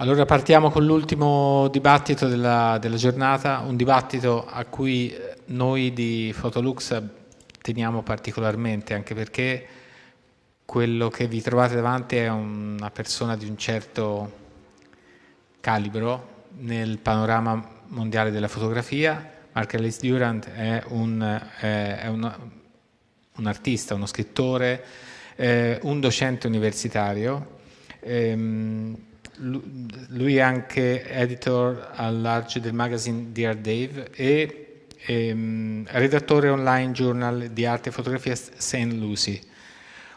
Allora partiamo con l'ultimo dibattito della giornata, un dibattito a cui noi di Photolux teniamo particolarmente, anche perché quello che vi trovate davanti è una persona di un certo calibro nel panorama mondiale della fotografia. Alice Durant un artista, uno scrittore, un docente universitario. Lui è anche editor al large del magazine Dear Dave e redattore online journal di arte e fotografia St. Lucie.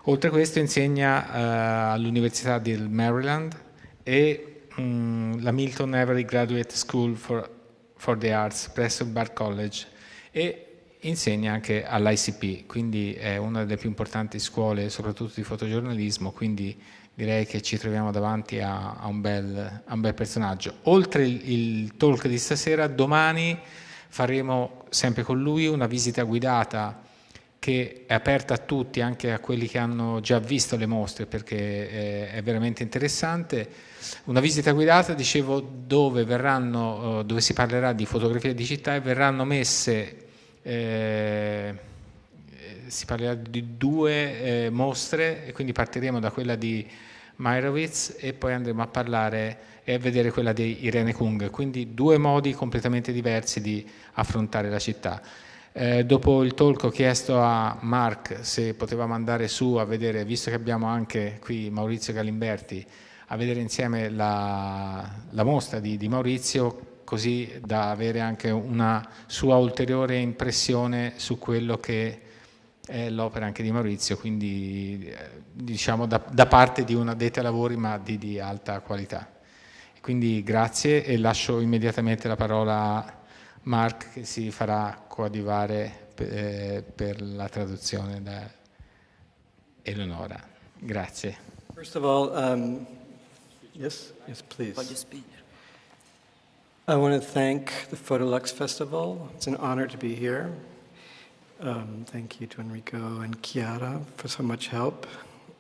Oltre a questo insegna all'Università del Maryland e la Milton Avery Graduate School for the Arts presso il Bard College e insegna anche all'ICP, quindi è una delle più importanti scuole soprattutto di fotogiornalismo, quindi direi che ci troviamo davanti a un bel personaggio. Oltre il talk di stasera, domani faremo sempre con lui una visita guidata che è aperta a tutti, anche a quelli che hanno già visto le mostre, perché è veramente interessante. Una visita guidata, dicevo, dove si parlerà di fotografia di città e verranno messe, si parlerà di due mostre, e quindi partiremo da quella di Meyerowitz e poi andremo a parlare e a vedere quella di Irene Kung, quindi due modi completamente diversi di affrontare la città. Dopo il talk ho chiesto a Mark se potevamo andare su a vedere, visto che abbiamo anche qui Maurizio Galimberti, a vedere insieme la mostra di Maurizio, così da avere anche una sua ulteriore impressione su quello che è l'opera anche di Maurizio, quindi diciamo da parte di un addetto ai lavori ma di alta qualità. Quindi grazie e lascio immediatamente la parola a Mark che si farà coadiuvare per la traduzione da Eleonora. Grazie. First of all, yes, please. I want to thank the Photolux Festival. It's an honor to be here. Thank you to Enrico and Chiara for so much help.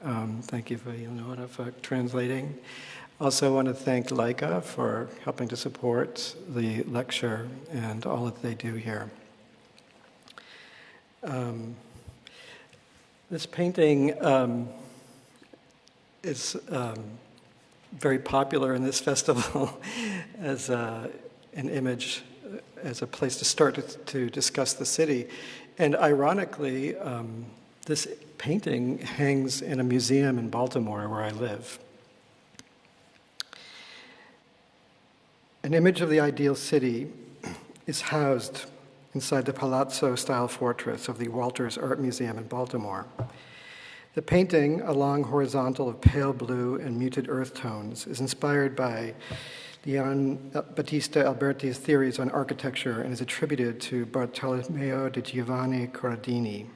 Thank you for Eleonora for translating. Also want to thank Leica for helping to support the lecture and all that they do here. This painting is very popular in this festival as an image, as a place to start to discuss the city. And ironically, this painting hangs in a museum in Baltimore where I live. An image of the ideal city is housed inside the Palazzo-style fortress of the Walters Art Museum in Baltimore. The painting, a long horizontal of pale blue and muted earth tones, is inspired by Gian Battista Alberti's theories on architecture and is attributed to Bartolomeo di Giovanni Corradini.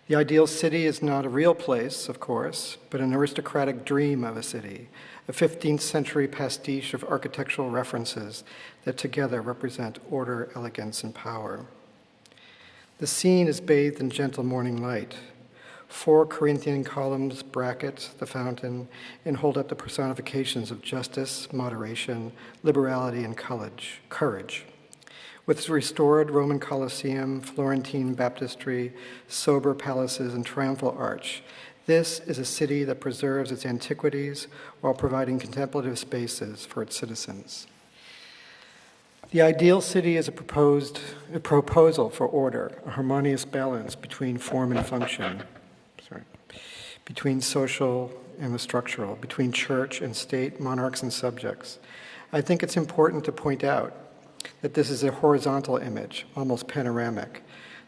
The ideal city is not a real place, of course, but an aristocratic dream of a city, a 15th century pastiche of architectural references that together represent order, elegance, and power. The scene is bathed in gentle morning light. 4 Corinthian columns bracket the fountain and hold up the personifications of justice, moderation, liberality, and courage. With its restored Roman Colosseum, Florentine baptistry, sober palaces, and triumphal arch, this is a city that preserves its antiquities while providing contemplative spaces for its citizens. The ideal city is a proposal for order, a harmonious balance between form and function, between social and the structural, between church and state, monarchs and subjects. I think it's important to point out that this is a horizontal image, almost panoramic.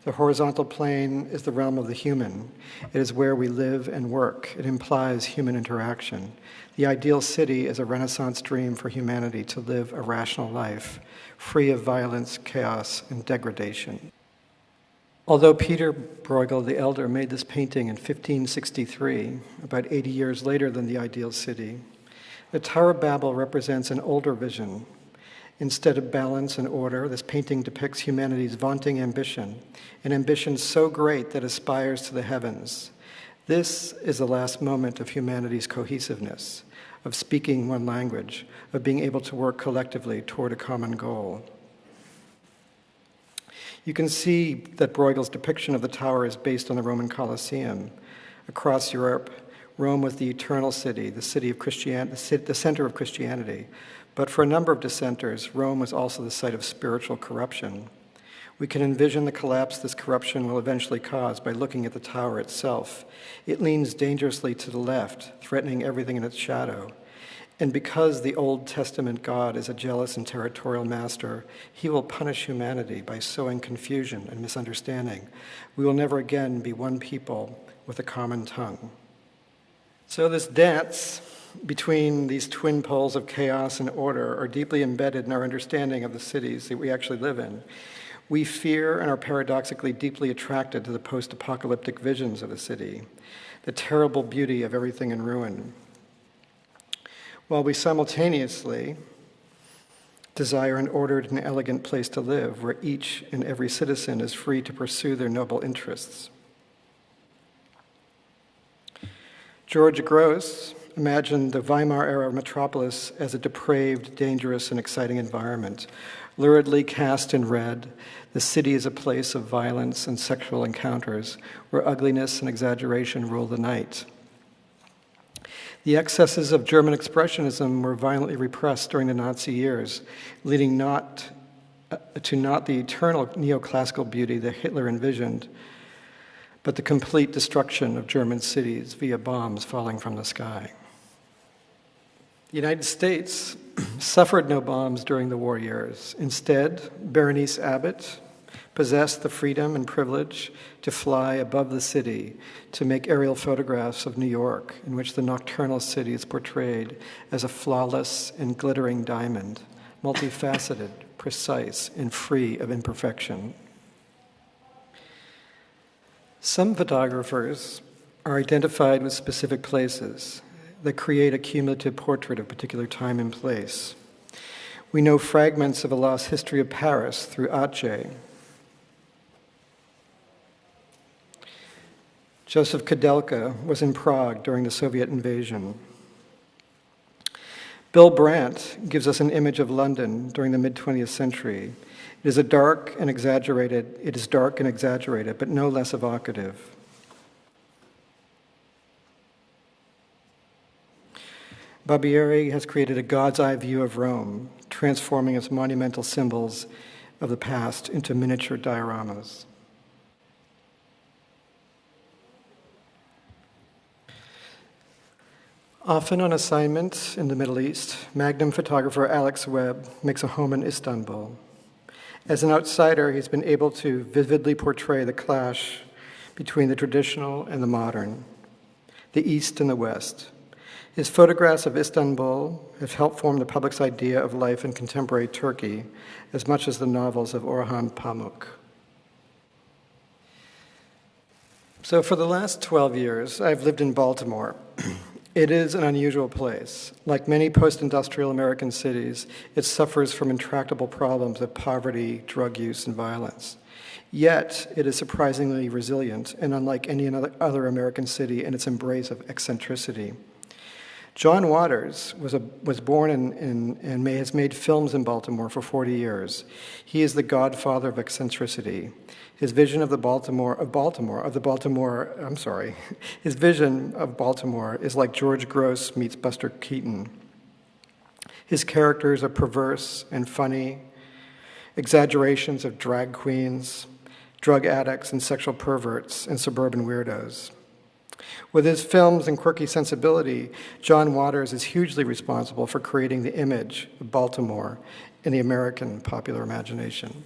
The horizontal plane is the realm of the human. It is where we live and work. It implies human interaction. The ideal city is a Renaissance dream for humanity to live a rational life, free of violence, chaos, and degradation. Although Peter Bruegel the Elder made this painting in 1563, about 80 years later than the ideal city, the Tower of Babel represents an older vision. Instead of balance and order, this painting depicts humanity's vaunting ambition, an ambition so great that aspires to the heavens. This is the last moment of humanity's cohesiveness, of speaking one language, of being able to work collectively toward a common goal. You can see that Bruegel's depiction of the tower is based on the Roman Colosseum. Across Europe, Rome was the eternal city, the city of Christianity, the center of Christianity. But for a number of dissenters, Rome was also the site of spiritual corruption. We can envision the collapse this corruption will eventually cause by looking at the tower itself. It leans dangerously to the left, threatening everything in its shadow. And because the Old Testament God is a jealous and territorial master, he will punish humanity by sowing confusion and misunderstanding. We will never again be one people with a common tongue. So this dance between these twin poles of chaos and order are deeply embedded in our understanding of the cities that we actually live in. We fear and are paradoxically deeply attracted to the post-apocalyptic visions of the city, the terrible beauty of everything in ruin, while we simultaneously desire an ordered and elegant place to live where each and every citizen is free to pursue their noble interests. George Gross imagined the Weimar-era metropolis as a depraved, dangerous, and exciting environment. Luridly cast in red, the city is a place of violence and sexual encounters where ugliness and exaggeration rule the night. The excesses of German expressionism were violently repressed during the Nazi years, leading not the eternal neoclassical beauty that Hitler envisioned, but the complete destruction of German cities via bombs falling from the sky. The United States suffered no bombs during the war years. Instead, Berenice Abbott possessed the freedom and privilege to fly above the city to make aerial photographs of New York, in which the nocturnal city is portrayed as a flawless and glittering diamond, multifaceted, precise, and free of imperfection. Some photographers are identified with specific places that create a cumulative portrait of a particular time and place. We know fragments of a lost history of Paris through Aceh. Joseph Koudelka was in Prague during the Soviet invasion. Bill Brandt gives us an image of London during the mid-20th century. It is dark and exaggerated, but no less evocative. Barbieri has created a God's eye view of Rome, transforming its monumental symbols of the past into miniature dioramas. Often on assignment in the Middle East, Magnum photographer Alex Webb makes a home in Istanbul. As an outsider, he's been able to vividly portray the clash between the traditional and the modern, the East and the West. His photographs of Istanbul have helped form the public's idea of life in contemporary Turkey as much as the novels of Orhan Pamuk. So for the last 12 years, I've lived in Baltimore. It is an unusual place. Like many post-industrial American cities, it suffers from intractable problems of poverty, drug use, and violence. Yet, it is surprisingly resilient and unlike any other American city in its embrace of eccentricity. John Waters was born and has made films in Baltimore for 40 years. He is the godfather of eccentricity. His vision of his vision of Baltimore is like George Gross meets Buster Keaton. His characters are perverse and funny, exaggerations of drag queens, drug addicts and sexual perverts, and suburban weirdos. With his films and quirky sensibility, John Waters is hugely responsible for creating the image of Baltimore in the American popular imagination.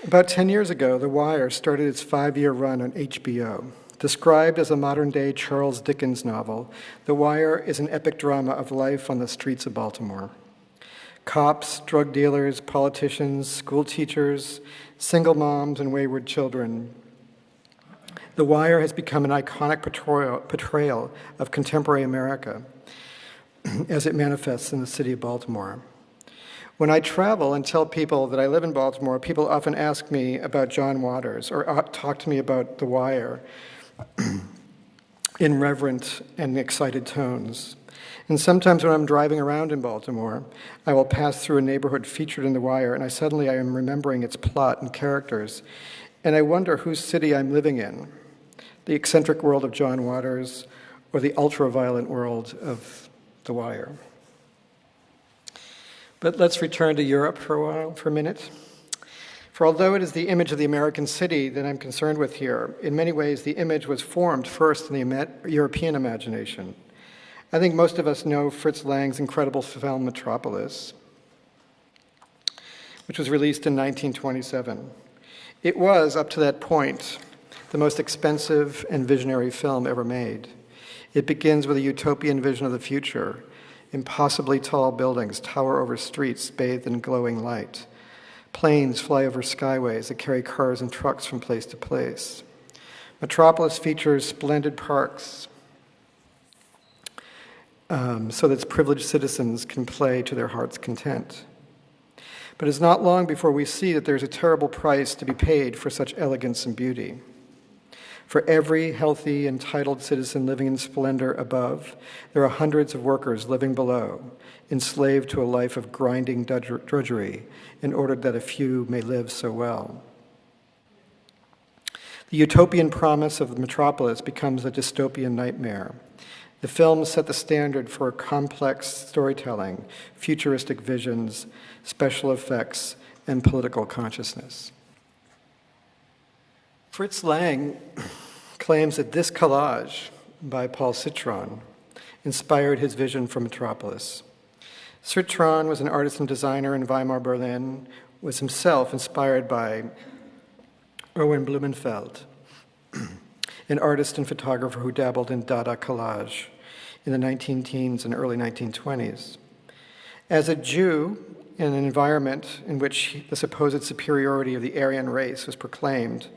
About 10 years ago, The Wire started its 5-year run on HBO. Described as a modern-day Charles Dickens novel, The Wire is an epic drama of life on the streets of Baltimore. Cops, drug dealers, politicians, school teachers, single moms, and wayward children. The Wire has become an iconic portrayal of contemporary America as it manifests in the city of Baltimore. When I travel and tell people that I live in Baltimore, people often ask me about John Waters or talk to me about The Wire in reverent and excited tones. And sometimes when I'm driving around in Baltimore, I will pass through a neighborhood featured in The Wire, and I am remembering its plot and characters, and I wonder whose city I'm living in, the eccentric world of John Waters or the ultra-violent world of The Wire. But let's return to Europe for a minute. For although it is the image of the American city that I'm concerned with here, in many ways the image was formed first in the European imagination. I think most of us know Fritz Lang's incredible film Metropolis, which was released in 1927. It was, up to that point, the most expensive and visionary film ever made. It begins with a utopian vision of the future. Impossibly tall buildings tower over streets bathed in glowing light. Planes fly over skyways that carry cars and trucks from place to place. Metropolis features splendid parks so that its privileged citizens can play to their heart's content. But it's not long before we see that there's a terrible price to be paid for such elegance and beauty. For every healthy, entitled citizen living in splendor above, there are hundreds of workers living below, enslaved to a life of grinding drudgery in order that a few may live so well. The utopian promise of the metropolis becomes a dystopian nightmare. The film set the standard for complex storytelling, futuristic visions, special effects, and political consciousness. Fritz Lang claims that this collage by Paul Citron inspired his vision for Metropolis. Citron was an artist and designer in Weimar, Berlin, was himself inspired by Erwin Blumenfeld, an artist and photographer who dabbled in Dada collage in the 19-teens and early 1920s. As a Jew, in an environment in which the supposed superiority of the Aryan race was proclaimed,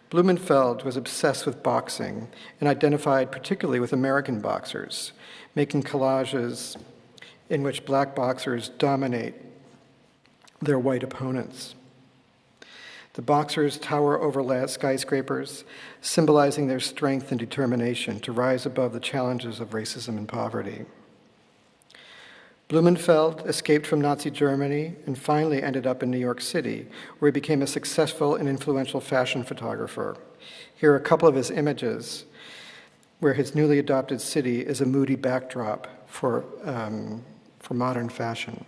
Blumenfeld was obsessed with boxing and identified particularly with American boxers, making collages in which black boxers dominate their white opponents. The boxers tower over skyscrapers, symbolizing their strength and determination to rise above the challenges of racism and poverty. Blumenfeld escaped from Nazi Germany and finally ended up in New York City, where he became a successful and influential fashion photographer. Here are a couple of his images where his newly adopted city is a moody backdrop for modern fashion.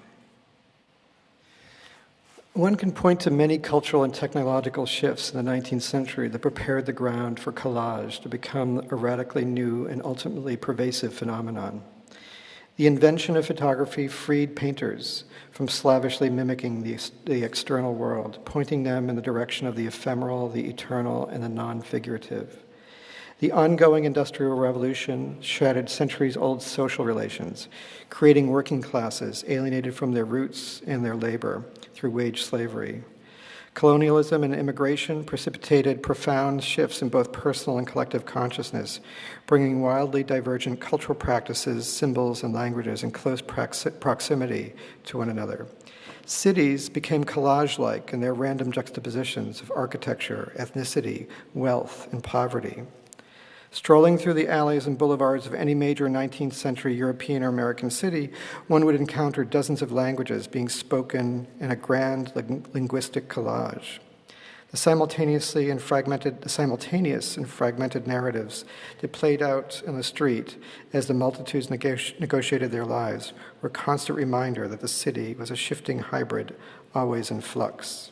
One can point to many cultural and technological shifts in the 19th century that prepared the ground for collage to become a radically new and ultimately pervasive phenomenon. The invention of photography freed painters from slavishly mimicking the external world, pointing them in the direction of the ephemeral, the eternal, and the non-figurative. The ongoing Industrial Revolution shattered centuries-old social relations, creating working classes alienated from their roots and their labor through wage slavery. Colonialism and immigration precipitated profound shifts in both personal and collective consciousness, bringing wildly divergent cultural practices, symbols, and languages in close proximity to one another. Cities became collage-like in their random juxtapositions of architecture, ethnicity, wealth, and poverty. Strolling through the alleys and boulevards of any major 19th century European or American city, one would encounter dozens of languages being spoken in a grand linguistic collage. The simultaneous and fragmented narratives that played out in the street as the multitudes negotiated their lives were a constant reminder that the city was a shifting hybrid, always in flux.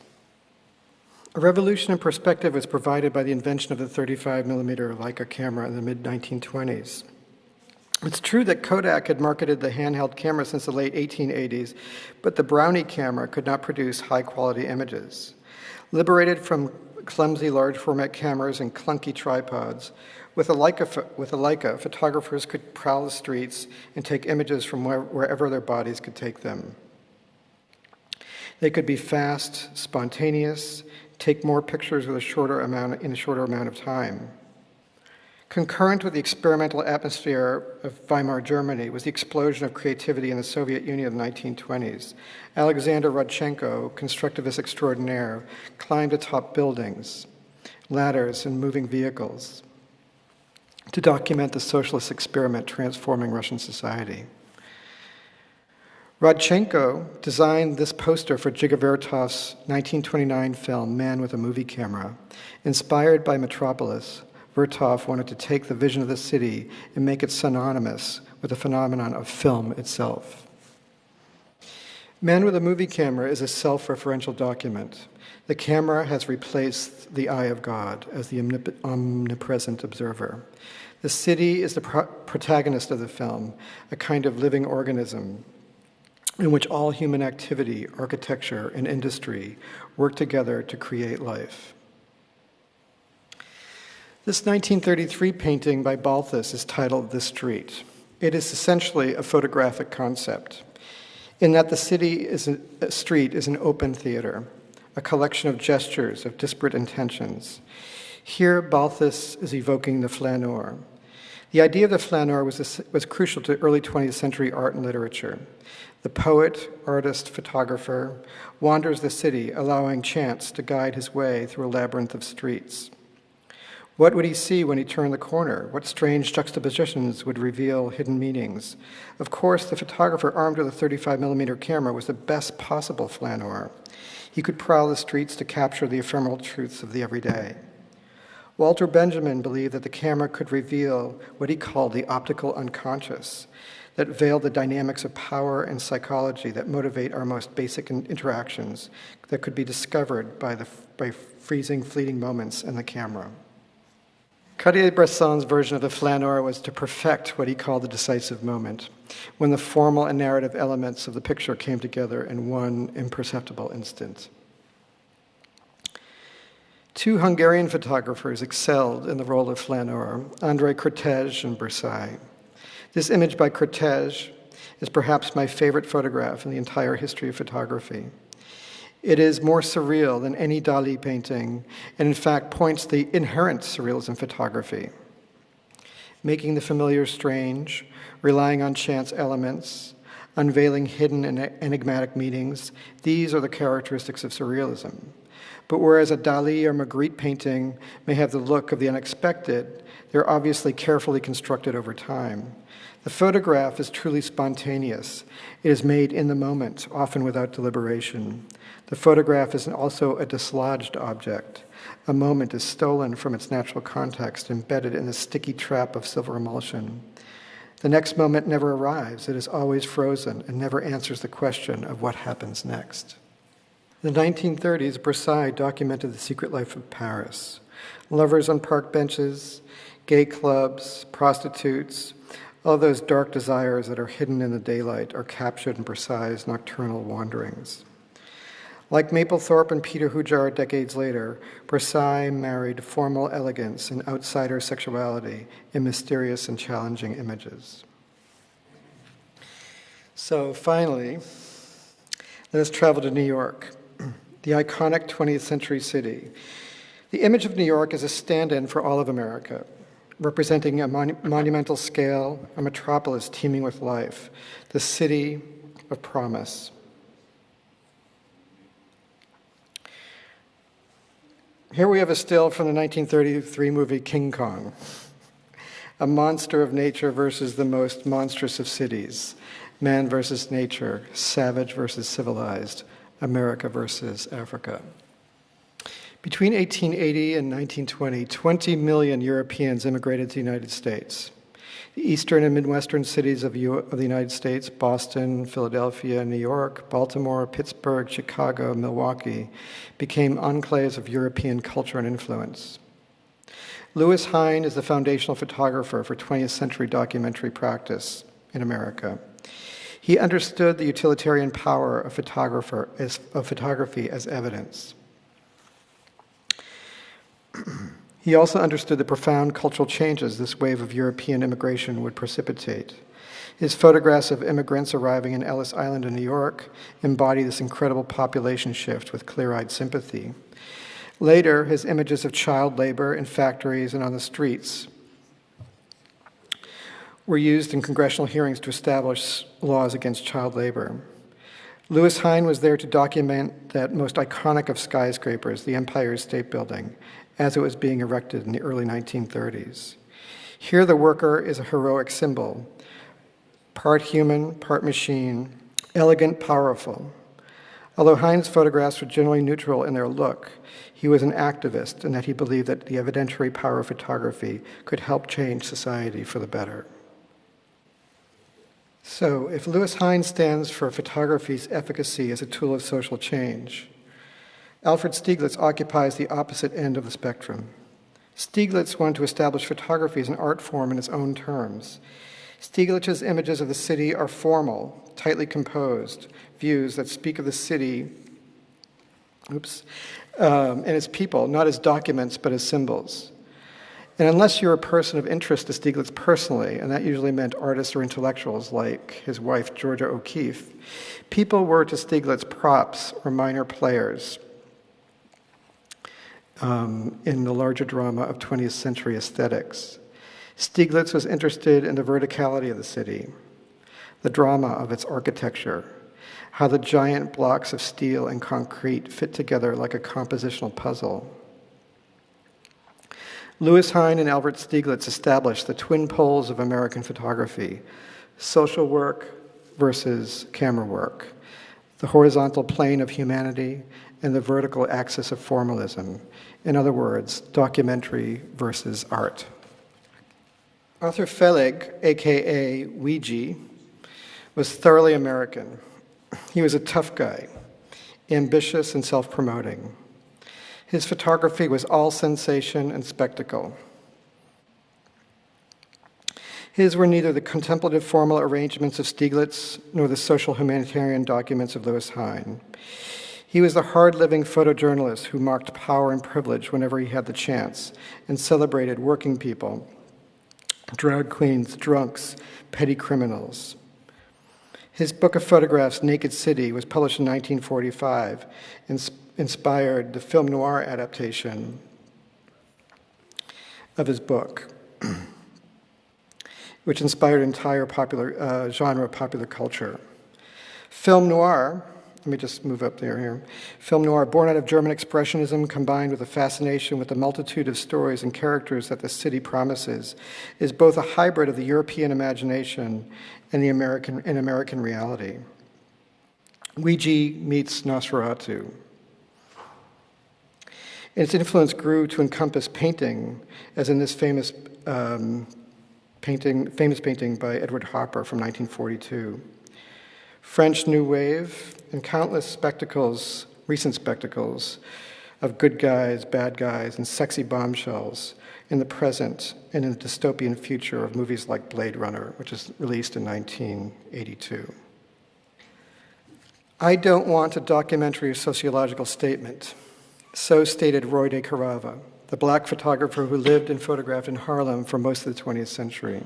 A revolution in perspective was provided by the invention of the 35mm Leica camera in the mid-1920s. It's true that Kodak had marketed the handheld camera since the late 1880s, but the Brownie camera could not produce high-quality images. Liberated from clumsy large-format cameras and clunky tripods, with a Leica, photographers could prowl the streets and take images from wherever their bodies could take them. They could be fast, spontaneous, take more pictures in a shorter amount of time. Concurrent with the experimental atmosphere of Weimar Germany was the explosion of creativity in the Soviet Union of the 1920s. Alexander Rodchenko, constructivist extraordinaire, climbed atop buildings, ladders, and moving vehicles to document the socialist experiment transforming Russian society. Rodchenko designed this poster for Dziga Vertov's 1929 film, Man with a Movie Camera. Inspired by Metropolis, Vertov wanted to take the vision of the city and make it synonymous with the phenomenon of film itself. Man with a Movie Camera is a self-referential document. The camera has replaced the eye of God as the omnipresent observer. The city is the protagonist of the film, a kind of living organism in which all human activity, architecture, and industry work together to create life. This 1933 painting by Balthus is titled The Street. It is essentially a photographic concept, in that the street is an open theater, a collection of gestures of disparate intentions. Here, Balthus is evoking the flaneur. The idea of the flaneur was crucial to early 20th century art and literature. The poet, artist, photographer wanders the city, allowing chance to guide his way through a labyrinth of streets. What would he see when he turned the corner? What strange juxtapositions would reveal hidden meanings? Of course, the photographer armed with a 35mm camera was the best possible flaneur. He could prowl the streets to capture the ephemeral truths of the everyday. Walter Benjamin believed that the camera could reveal what he called the optical unconscious, that veiled the dynamics of power and psychology that motivate our most basic interactions, that could be discovered by freezing, fleeting moments in the camera. Cartier-Bresson's version of the flaneur was to perfect what he called the decisive moment, when the formal and narrative elements of the picture came together in one imperceptible instant. Two Hungarian photographers excelled in the role of flaneur, André Kertész and Versailles. This image by Kertész is perhaps my favorite photograph in the entire history of photography. It is more surreal than any Dali painting, and in fact points to the inherent surrealism in photography. Making the familiar strange, relying on chance elements, unveiling hidden and enigmatic meanings, these are the characteristics of surrealism. But whereas a Dali or Magritte painting may have the look of the unexpected, they're obviously carefully constructed over time. The photograph is truly spontaneous. It is made in the moment, often without deliberation. The photograph is also a dislodged object. A moment is stolen from its natural context, embedded in the sticky trap of silver emulsion. The next moment never arrives. It is always frozen and never answers the question of what happens next. In the 1930s, Versailles documented the secret life of Paris. Lovers on park benches, gay clubs, prostitutes, all those dark desires that are hidden in the daylight are captured in Versailles' nocturnal wanderings. Like Mapplethorpe and Peter Hujar decades later, Versailles married formal elegance and outsider sexuality in mysterious and challenging images. So finally, let us travel to New York, the iconic 20th century city. The image of New York is a stand-in for all of America, representing a monumental scale, a metropolis teeming with life, the city of promise. Here we have a still from the 1933 movie King Kong, a monster of nature versus the most monstrous of cities, man versus nature, savage versus civilized, America versus Africa. Between 1880 and 1920, 20 million Europeans immigrated to the United States. The eastern and midwestern cities of the United States, Boston, Philadelphia, New York, Baltimore, Pittsburgh, Chicago, Milwaukee, became enclaves of European culture and influence. Louis Hine is the foundational photographer for 20th century documentary practice in America. He understood the utilitarian power of photography as evidence. He also understood the profound cultural changes this wave of European immigration would precipitate. His photographs of immigrants arriving in Ellis Island in New York embody this incredible population shift with clear-eyed sympathy. Later, his images of child labor in factories and on the streets were used in congressional hearings to establish laws against child labor. Louis Hine was there to document that most iconic of skyscrapers, the Empire State Building, as it was being erected in the early 1930s. Here the worker is a heroic symbol, part human, part machine, elegant, powerful. Although Hine's photographs were generally neutral in their look, he was an activist in that he believed that the evidentiary power of photography could help change society for the better. So, if Louis Hine stands for photography's efficacy as a tool of social change, Alfred Stieglitz occupies the opposite end of the spectrum. Stieglitz wanted to establish photography as an art form in its own terms. Stieglitz's images of the city are formal, tightly composed, views that speak of the city and its people, not as documents, but as symbols. And unless you're a person of interest to Stieglitz personally, and that usually meant artists or intellectuals like his wife, Georgia O'Keeffe, people were to Stieglitz props or minor players in the larger drama of 20th century aesthetics. Stieglitz was interested in the verticality of the city, the drama of its architecture, how the giant blocks of steel and concrete fit together like a compositional puzzle. Louis Hine and Alfred Stieglitz established the twin poles of American photography, social work versus camera work, the horizontal plane of humanity and the vertical axis of formalism. In other words, documentary versus art. Arthur Felig, aka Ouija, was thoroughly American. He was a tough guy, ambitious and self-promoting. His photography was all sensation and spectacle. His were neither the contemplative formal arrangements of Stieglitz nor the social humanitarian documents of Louis Hine. He was the hard-living photojournalist who mocked power and privilege whenever he had the chance and celebrated working people, drag queens, drunks, petty criminals. His book of photographs, Naked City, was published in 1945 and inspired the film noir adaptation of his book, which inspired entire popular genre of popular culture. Film noir, let me just move up there here. Film noir, born out of German expressionism combined with a fascination with the multitude of stories and characters that the city promises, is both a hybrid of the European imagination and the American reality. Ouija meets Nosferatu. Its influence grew to encompass painting, as in this famous painting by Edward Hopper from 1942. French New Wave and countless spectacles, recent spectacles, of good guys, bad guys, and sexy bombshells in the present and in the dystopian future of movies like Blade Runner, which was released in 1982. I don't want a documentary or sociological statement. So stated Roy de Carava, the black photographer who lived and photographed in Harlem for most of the 20th century.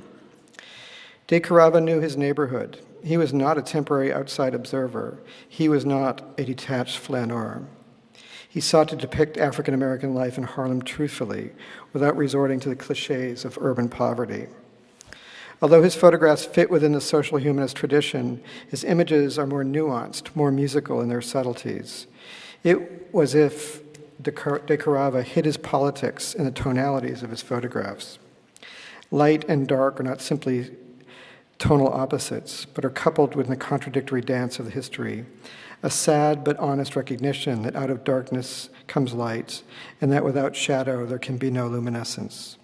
De Carava knew his neighborhood. He was not a temporary outside observer. He was not a detached flaneur. He sought to depict African American life in Harlem truthfully, without resorting to the cliches of urban poverty. Although his photographs fit within the social humanist tradition, his images are more nuanced, more musical in their subtleties. It was as if de Carava hid his politics in the tonalities of his photographs. Light and dark are not simply tonal opposites, but are coupled with the contradictory dance of the history, a sad but honest recognition that out of darkness comes light, and that without shadow there can be no luminescence.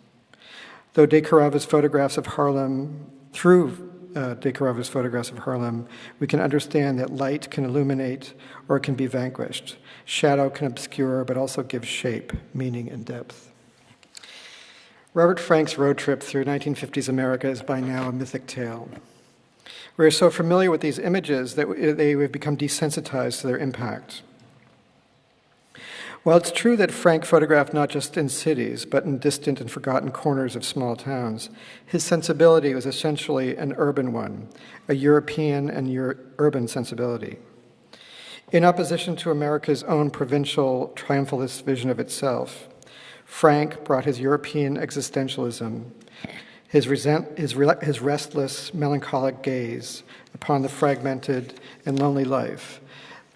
Though de Carava's photographs of Harlem, we can understand that light can illuminate or it can be vanquished. Shadow can obscure, but also give shape, meaning, and depth. Robert Frank's road trip through 1950s America is by now a mythic tale. We are so familiar with these images that they have become desensitized to their impact. While it's true that Frank photographed not just in cities, but in distant and forgotten corners of small towns, his sensibility was essentially an urban one, a European and urban sensibility. In opposition to America's own provincial, triumphalist vision of itself, Frank brought his European existentialism, his restless, melancholic gaze upon the fragmented and lonely life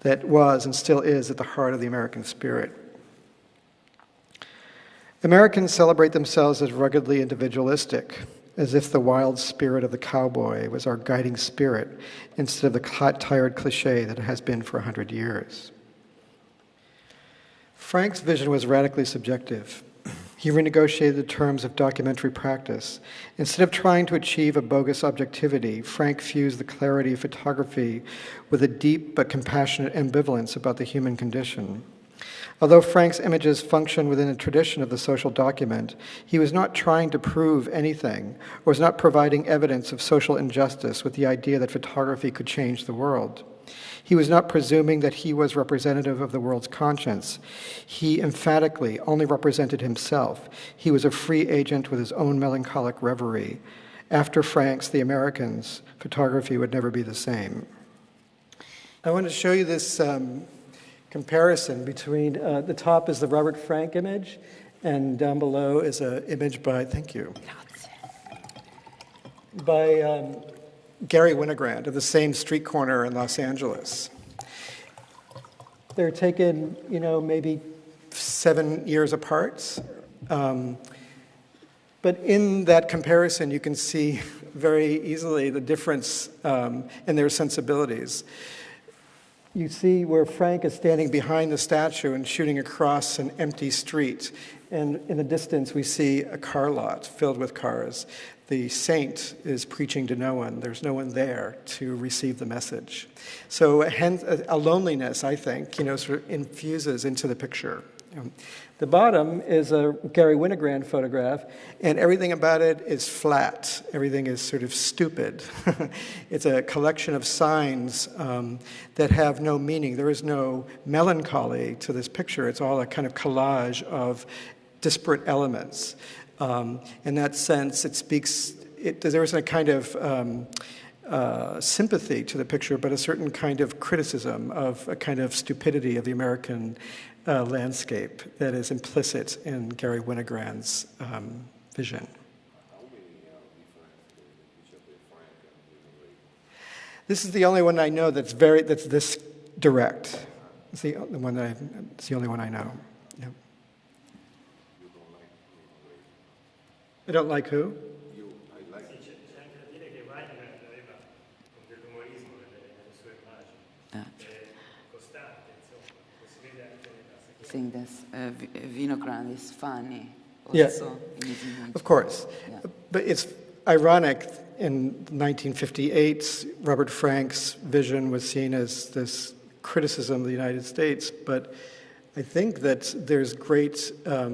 that was and still is at the heart of the American spirit. Americans celebrate themselves as ruggedly individualistic, as if the wild spirit of the cowboy was our guiding spirit instead of the tired cliche that it has been for 100 years. Frank's vision was radically subjective. He renegotiated the terms of documentary practice. Instead of trying to achieve a bogus objectivity, Frank fused the clarity of photography with a deep but compassionate ambivalence about the human condition. Although Frank's images function within a tradition of the social document, he was not trying to prove anything, or was not providing evidence of social injustice with the idea that photography could change the world. He was not presuming that he was representative of the world's conscience. He emphatically only represented himself. He was a free agent with his own melancholic reverie. After Frank's, the Americans, photography would never be the same. I want to show you this comparison between, the top is the Robert Frank image, and down below is an image by, thank you, by Gary Winogrand of the same street corner in Los Angeles. They're taken, maybe 7 years apart. But in that comparison, you can see very easily the difference in their sensibilities. You see where Frank is standing behind the statue and shooting across an empty street. And in the distance, we see a car lot filled with cars. The saint is preaching to no one. There's no one there to receive the message. So hence, a loneliness, I think, sort of infuses into the picture. The bottom is a Gary Winogrand photograph, and everything about it is flat. Everything is sort of stupid. It's a collection of signs that have no meaning. There is no melancholy to this picture. It's all a kind of collage of disparate elements. In that sense, there is a kind of sympathy to the picture, but a certain kind of criticism of a kind of stupidity of the American landscape that is implicit in Gary Winogrand's vision. This is the only one I know that's this direct. It's the only one I know. Yeah. I don't like who? Saying that Winogrand is funny also. Yeah, of course. Yeah. But it's ironic, in 1958, Robert Frank's vision was seen as this criticism of the United States, but I think that there's great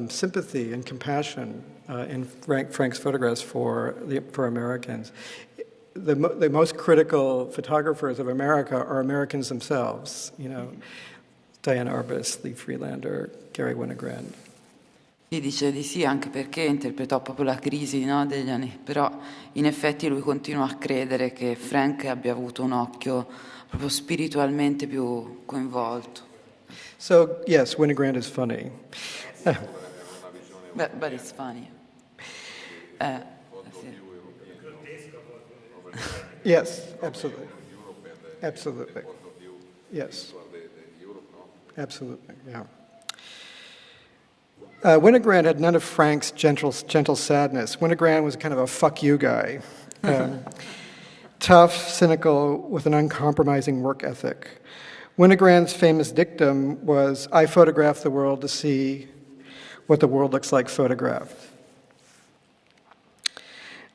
sympathy and compassion in Frank's photographs for Americans. The most critical photographers of America are Americans themselves, Diane Arbus, Lee Freelander, Gary Winogrand. Sì, dice di sì, anche perché interpretò proprio la crisi, degli anni. Però in effetti lui continua a credere che Frank abbia avuto un occhio proprio spiritualmente più coinvolto. So, yes, Winogrand is funny. But it's funny. Yes, absolutely. Absolutely. Yes. Absolutely, yeah. Winogrand had none of Frank's gentle sadness. Winogrand was kind of a fuck you guy. Tough, cynical, with an uncompromising work ethic. Winogrand's famous dictum was, I photograph the world to see what the world looks like photographed.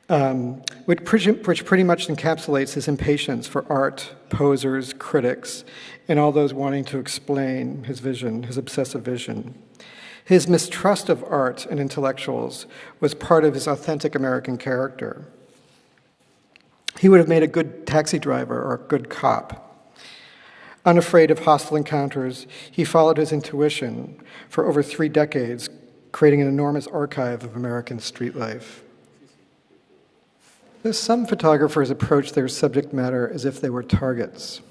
Which pretty much encapsulates his impatience for art, posers, critics, and all those wanting to explain his vision, his obsessive vision. His mistrust of art and intellectuals was part of his authentic American character. He would have made a good taxi driver or a good cop. Unafraid of hostile encounters, he followed his intuition for over 3 decades, creating an enormous archive of American street life. Some photographers approach their subject matter as if they were targets.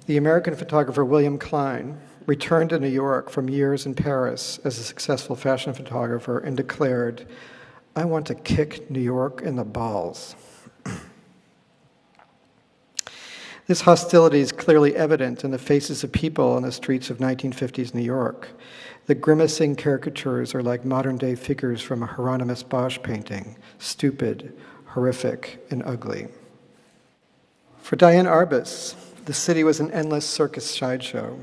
The American photographer William Klein returned to New York from years in Paris as a successful fashion photographer and declared, I want to kick New York in the balls. This hostility is clearly evident in the faces of people on the streets of 1950s New York. The grimacing caricatures are like modern-day figures from a Hieronymus Bosch painting, stupid, horrific, and ugly. For Diane Arbus, the city was an endless circus sideshow,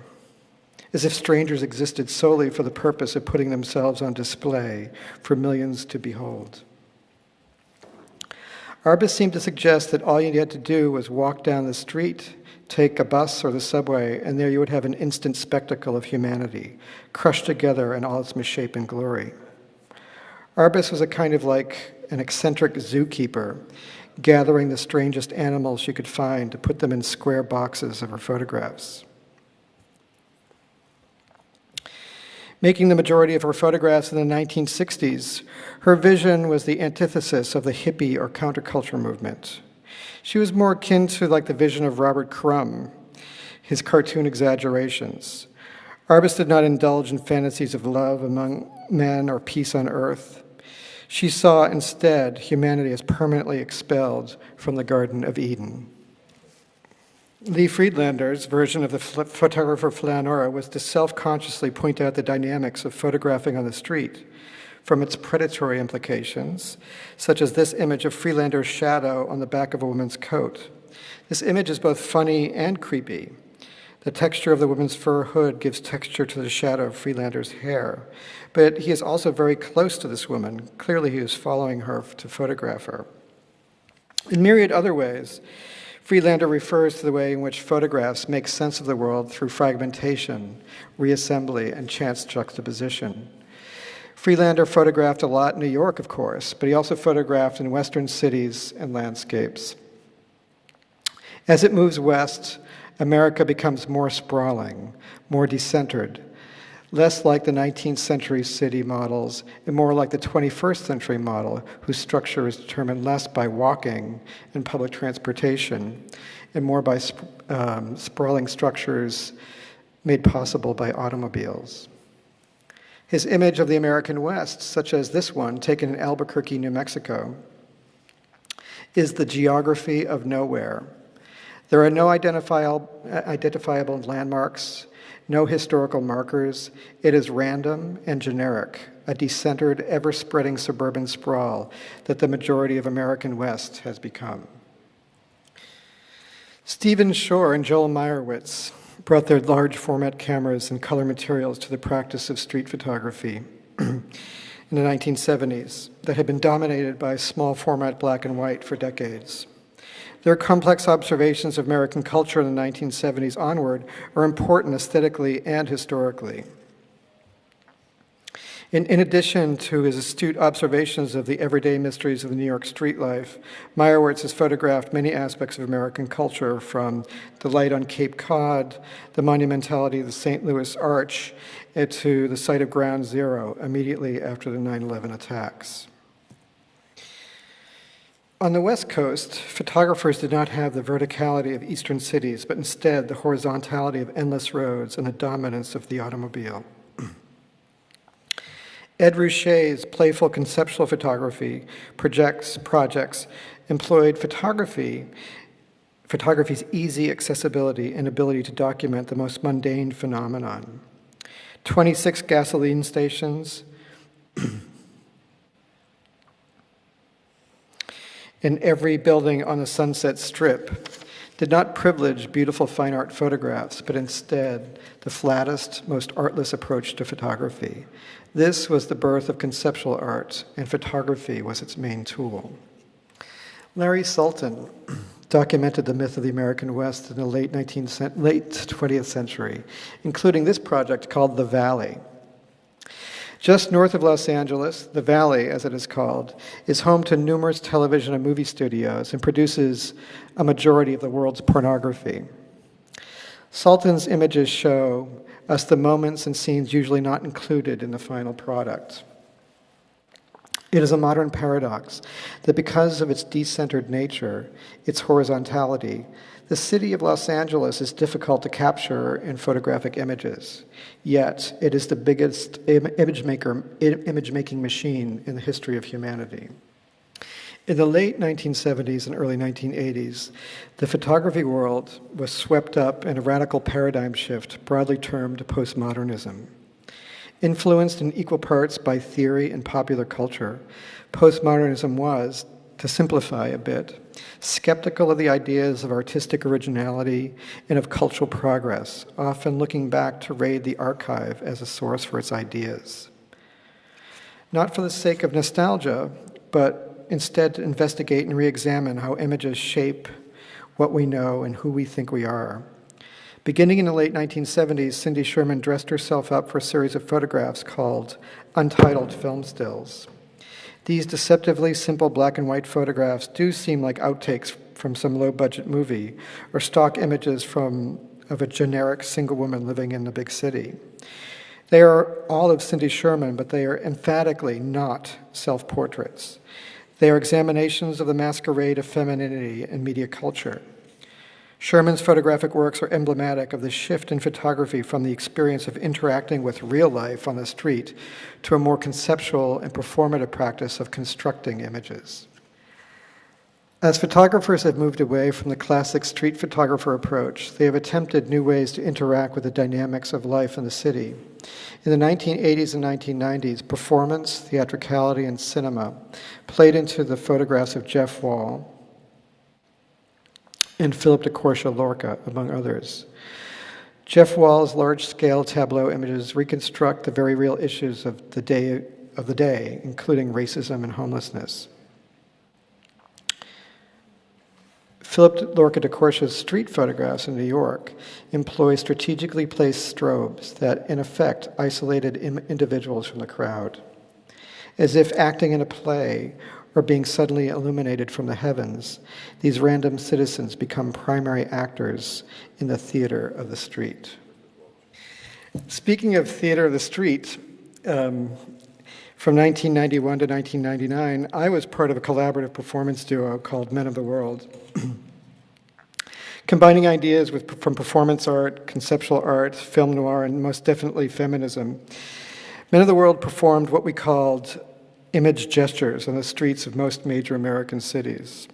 as if strangers existed solely for the purpose of putting themselves on display for millions to behold. Arbus seemed to suggest that all you had to do was walk down the street, take a bus or the subway, and there you would have an instant spectacle of humanity, crushed together in all its misshapen glory. Arbus was a kind of like an eccentric zookeeper, gathering the strangest animals she could find to put them in square boxes of her photographs. Making the majority of her photographs in the 1960s, her vision was the antithesis of the hippie or counterculture movement. She was more akin to like the vision of Robert Crumb, his cartoon exaggerations. Arbus did not indulge in fantasies of love among men or peace on earth. She saw instead humanity as permanently expelled from the Garden of Eden. Lee Friedlander's version of the photographer Flaneur was to self-consciously point out the dynamics of photographing on the street, from its predatory implications, such as this image of Friedlander's shadow on the back of a woman's coat. This image is both funny and creepy. The texture of the woman's fur hood gives texture to the shadow of Friedlander's hair, but he is also very close to this woman. Clearly he was following her to photograph her. In myriad other ways, Friedlander refers to the way in which photographs make sense of the world through fragmentation, reassembly, and chance juxtaposition. Friedlander photographed a lot in New York, of course, but he also photographed in Western cities and landscapes. As it moves west, America becomes more sprawling, more decentered, less like the 19th century city models and more like the 21st century model, whose structure is determined less by walking and public transportation and more by sprawling structures made possible by automobiles. His image of the American West, such as this one taken in Albuquerque, New Mexico, is the geography of nowhere. There are no identifiable landmarks, no historical markers. It is random and generic, a decentered, ever-spreading suburban sprawl that the majority of American West has become. Stephen Shore and Joel Meyerowitz brought their large format cameras and color materials to the practice of street photography in the 1970s that had been dominated by small format black and white for decades. Their complex observations of American culture in the 1970s onward are important aesthetically and historically. In addition to his astute observations of the everyday mysteries of the New York street life, Meyerowitz has photographed many aspects of American culture, from the light on Cape Cod, the monumentality of the St. Louis Arch, to the site of Ground Zero immediately after the 9/11 attacks. On the West Coast, photographers did not have the verticality of eastern cities, but instead the horizontality of endless roads and the dominance of the automobile. Ed Ruscha's playful conceptual photography projects employed photography's easy accessibility and ability to document the most mundane phenomenon. 26 gasoline stations, in every building on the Sunset Strip did not privilege beautiful fine art photographs, but instead the flattest, most artless approach to photography. This was the birth of conceptual art, and photography was its main tool. Larry Sultan documented the myth of the American West in the late 20th century, including this project called The Valley. Just north of Los Angeles, the Valley, as it is called, is home to numerous television and movie studios and produces a majority of the world's pornography. Sultan's images show us the moments and scenes usually not included in the final product. It is a modern paradox that because of its decentered nature, its horizontality, the city of Los Angeles is difficult to capture in photographic images, yet it is the biggest image-making machine in the history of humanity. In the late 1970s and early 1980s, the photography world was swept up in a radical paradigm shift broadly termed postmodernism. Influenced in equal parts by theory and popular culture, postmodernism was, to simplify a bit, skeptical of the ideas of artistic originality and of cultural progress, often looking back to raid the archive as a source for its ideas. Not for the sake of nostalgia, but instead to investigate and re-examine how images shape what we know and who we think we are. Beginning in the late 1970s, Cindy Sherman dressed herself up for a series of photographs called Untitled Film Stills. These deceptively simple black and white photographs do seem like outtakes from some low-budget movie or stock images of a generic single woman living in the big city. They are all of Cindy Sherman, but they are emphatically not self-portraits. They are examinations of the masquerade of femininity in media culture. Sherman's photographic works are emblematic of the shift in photography from the experience of interacting with real life on the street to a more conceptual and performative practice of constructing images. As photographers have moved away from the classic street photographer approach, they have attempted new ways to interact with the dynamics of life in the city. In the 1980s and 1990s, performance, theatricality, and cinema played into the photographs of Jeff Wall and Philip de Corsia Lorca, among others. Jeff Wall's large-scale tableau images reconstruct the very real issues of the day, including racism and homelessness. Philip Lorca de Corsia's street photographs in New York employ strategically placed strobes that, in effect, isolated individuals from the crowd. As if acting in a play or being suddenly illuminated from the heavens, these random citizens become primary actors in the theater of the street. Speaking of theater of the street, from 1991 to 1999, I was part of a collaborative performance duo called Men of the World, combining ideas from performance art, conceptual art, film noir, and most definitely feminism. Men of the World performed what we called image gestures on the streets of most major American cities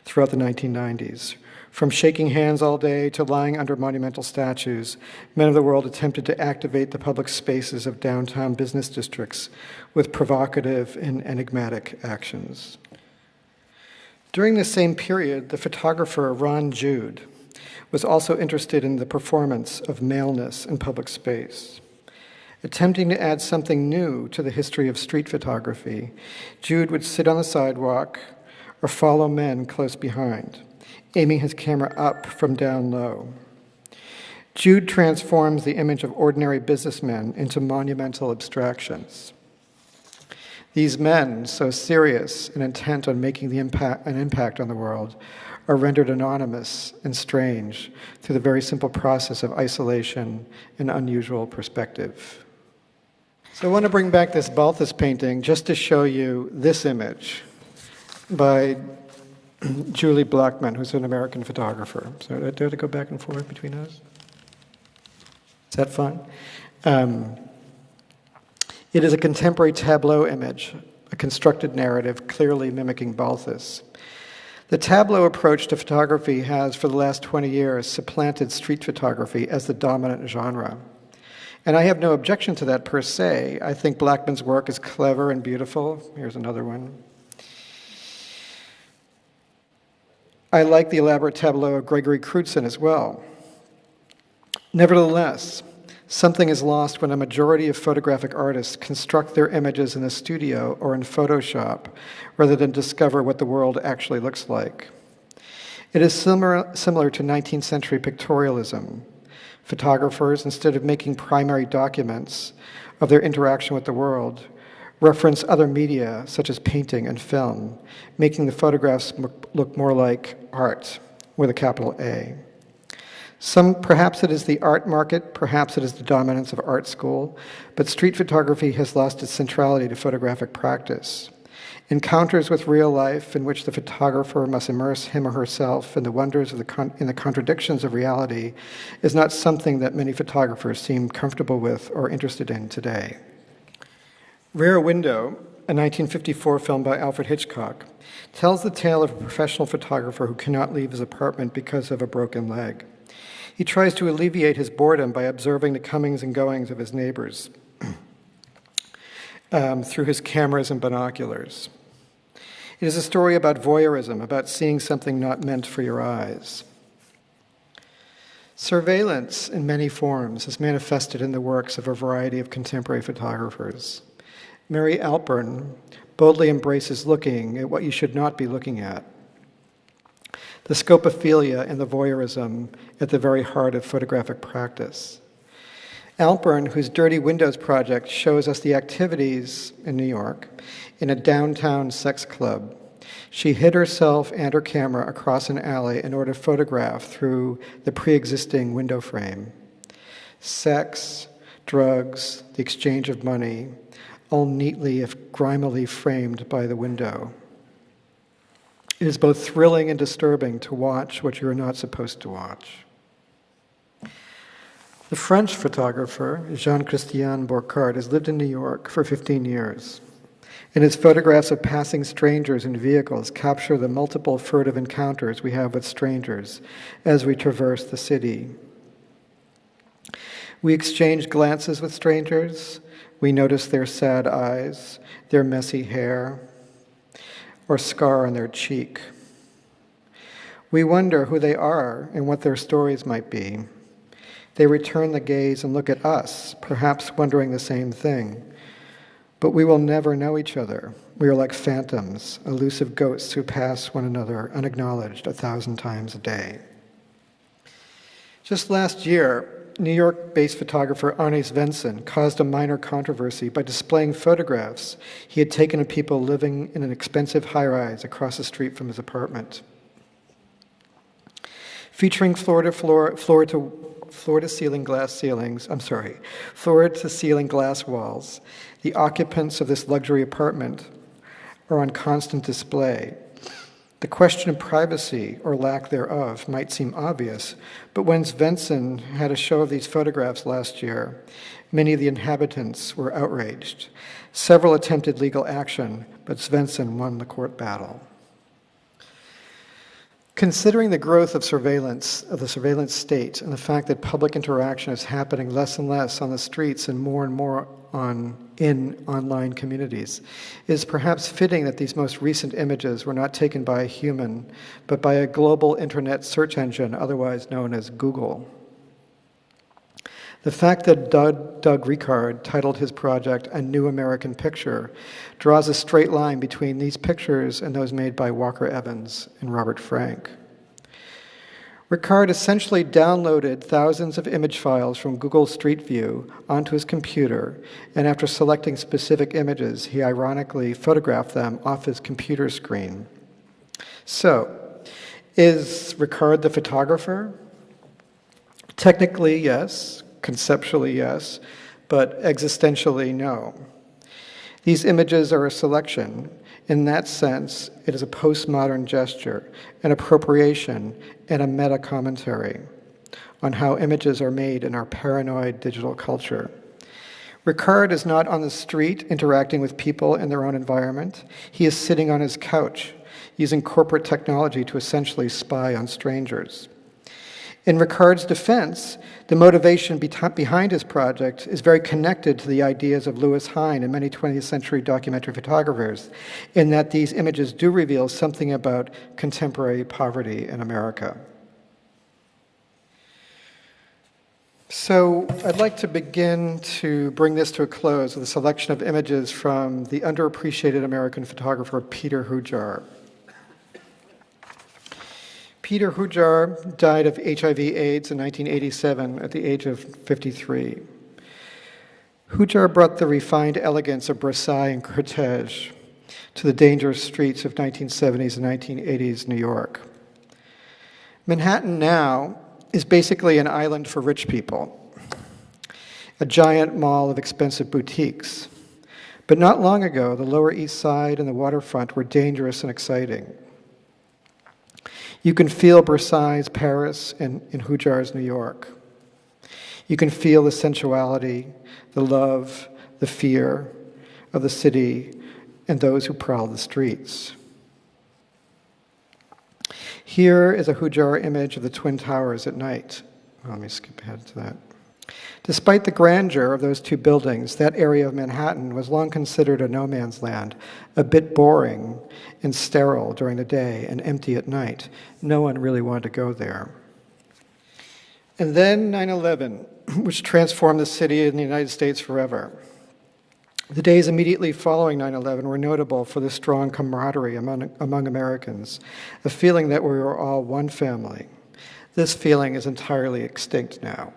throughout the 1990s. From shaking hands all day to lying under monumental statues, Men of the World attempted to activate the public spaces of downtown business districts with provocative and enigmatic actions. During the same period, the photographer Ron Jude was also interested in the performance of maleness in public space. Attempting to add something new to the history of street photography, Jude would sit on the sidewalk or follow men close behind, aiming his camera up from down low. Jude transforms the image of ordinary businessmen into monumental abstractions. These men, so serious and intent on making an impact on the world, are rendered anonymous and strange through the very simple process of isolation and unusual perspective. So I want to bring back this Balthus painting just to show you this image by Julie Blackman, who's an American photographer. So do I have to go back and forth between us? Is that fun? It is a contemporary tableau image, a constructed narrative clearly mimicking Balthus. The tableau approach to photography has, for the last 20 years, supplanted street photography as the dominant genre. And I have no objection to that per se. I think Blackman's work is clever and beautiful. Here's another one. I like the elaborate tableau of Gregory Crutzen as well. Nevertheless, something is lost when a majority of photographic artists construct their images in a studio or in Photoshop rather than discover what the world actually looks like. It is similar to 19th century pictorialism. Photographers, instead of making primary documents of their interaction with the world, reference other media such as painting and film, making the photographs look more like art with a capital A. Perhaps it is the art market, perhaps it is the dominance of art school, but street photography has lost its centrality to photographic practice. Encounters with real life in which the photographer must immerse him or herself in the wonders of in the contradictions of reality is not something that many photographers seem comfortable with or interested in today. Rear Window a 1954 film by Alfred Hitchcock, tells the tale of a professional photographer who cannot leave his apartment because of a broken leg. He tries to alleviate his boredom by observing the comings and goings of his neighbors through his cameras and binoculars. It is a story about voyeurism, about seeing something not meant for your eyes. Surveillance in many forms is manifested in the works of a variety of contemporary photographers. Mary Alpern boldly embraces looking at what you should not be looking at. The scopophilia and the voyeurism at the very heart of photographic practice. Alpern, whose Dirty Windows project shows us the activities in New York in a downtown sex club. She hid herself and her camera across an alley in order to photograph through the pre-existing window frame. Sex, drugs, the exchange of money, all neatly if grimily framed by the window. It is both thrilling and disturbing to watch what you are not supposed to watch. The French photographer, Jean-Christian Bourcard, has lived in New York for 15 years, and his photographs of passing strangers in vehicles capture the multiple furtive encounters we have with strangers as we traverse the city. We exchange glances with strangers. We notice their sad eyes, their messy hair, or scar on their cheek. We wonder who they are and what their stories might be. They return the gaze and look at us, perhaps wondering the same thing. But we will never know each other. We are like phantoms, elusive ghosts who pass one another unacknowledged 1,000 times a day. Just last year, New York-based photographer Arne Svensson caused a minor controversy by displaying photographs he had taken of people living in an expensive high-rise across the street from his apartment. Featuring floor-to-ceiling glass walls, the occupants of this luxury apartment are on constant display. The question of privacy, or lack thereof, might seem obvious, but when Svensson had a show of these photographs last year, many of the inhabitants were outraged. Several attempted legal action, but Svensson won the court battle. Considering the growth of the surveillance state, and the fact that public interaction is happening less and less on the streets and more in online communities, it is perhaps fitting that these most recent images were not taken by a human, but by a global internet search engine, otherwise known as Google. The fact that Doug Ricard titled his project A New American Picture draws a straight line between these pictures and those made by Walker Evans and Robert Frank. Ricard essentially downloaded thousands of image files from Google Street View onto his computer, and after selecting specific images, he ironically photographed them off his computer screen. So, is Ricard the photographer? Technically, yes. Conceptually, yes, but existentially, no. These images are a selection. In that sense, it is a postmodern gesture, an appropriation, and a meta-commentary on how images are made in our paranoid digital culture. Ricard is not on the street interacting with people in their own environment. He is sitting on his couch, using corporate technology to essentially spy on strangers. In Ricard's defense, the motivation behind his project is very connected to the ideas of Louis Hine and many 20th century documentary photographers, in that these images do reveal something about contemporary poverty in America. So I'd like to begin to bring this to a close with a selection of images from the underappreciated American photographer Peter Hujar. Peter Hujar died of HIV/AIDS in 1987 at the age of 53. Hujar brought the refined elegance of Versailles and cortege to the dangerous streets of 1970s and 1980s New York. Manhattan now is basically an island for rich people, a giant mall of expensive boutiques. But not long ago, the Lower East Side and the waterfront were dangerous and exciting. You can feel Versailles' Paris and Hujar's New York. You can feel the sensuality, the love, the fear of the city and those who prowl the streets. Here is a Hujar image of the Twin Towers at night. Let me skip ahead to that. Despite the grandeur of those two buildings, that area of Manhattan was long considered a no man's land, a bit boring and sterile during the day and empty at night. No one really wanted to go there. And then 9/11, which transformed the city and the United States forever. The days immediately following 9/11 were notable for the strong camaraderie among Americans, a feeling that we were all one family. This feeling is entirely extinct now.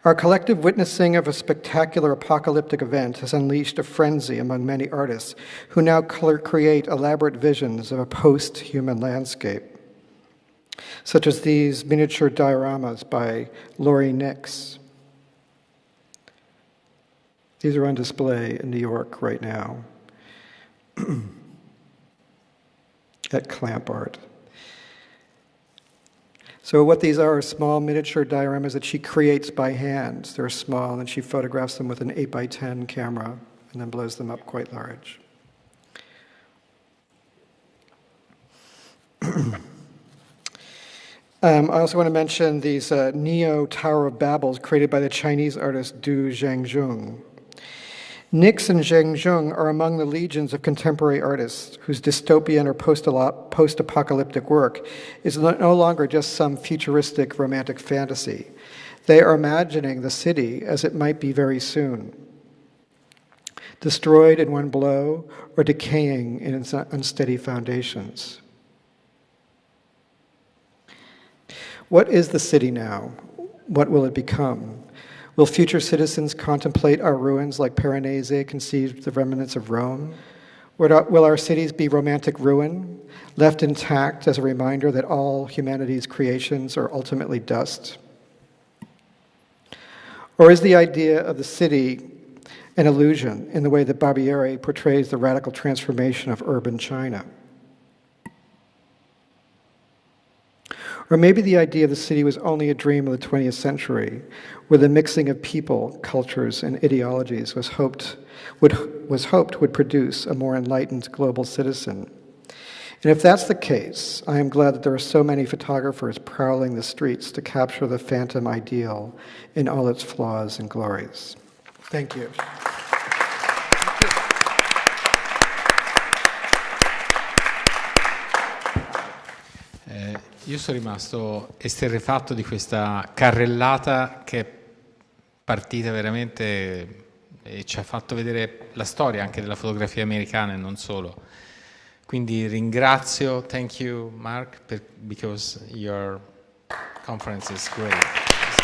Our collective witnessing of a spectacular apocalyptic event has unleashed a frenzy among many artists who now create elaborate visions of a post-human landscape, such as these miniature dioramas by Laurie Nix. These are on display in New York right now at Clamp Art. So what these are small miniature dioramas that she creates by hand. They're small, and she photographs them with an 8x10 camera and then blows them up quite large. I also want to mention these Neo Tower of Babels created by the Chinese artist Du Zhengzhong. Nix and Zhengzhong are among the legions of contemporary artists whose dystopian or post-apocalyptic work is no longer just some futuristic romantic fantasy. They are imagining the city as it might be very soon, destroyed in one blow or decaying in its unsteady foundations. What is the city now? What will it become? Will future citizens contemplate our ruins like Piranesi conceived the remnants of Rome? Will our cities be romantic ruin, left intact as a reminder that all humanity's creations are ultimately dust? Or is the idea of the city an illusion in the way that Barbieri portrays the radical transformation of urban China? Or maybe the idea of the city was only a dream of the 20th century, where the mixing of people, cultures, and ideologies was hoped would produce a more enlightened global citizen. And if that's the case, I am glad that there are so many photographers prowling the streets to capture the phantom ideal in all its flaws and glories. Thank you. Io sono rimasto esterrefatto di questa carrellata che è partita veramente e ci ha fatto vedere la storia anche della fotografia americana e non solo. Quindi ringrazio, thank you Mark, because your conference is great. It's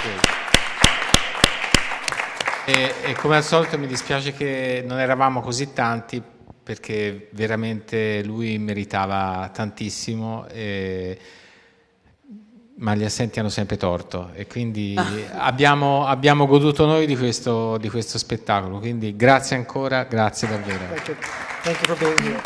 great. E come al solito mi dispiace che non eravamo così tanti, perché veramente lui meritava tantissimo, ma gli assenti hanno sempre torto, e quindi abbiamo goduto noi di questo spettacolo, quindi grazie ancora, grazie davvero. Thank you for being here.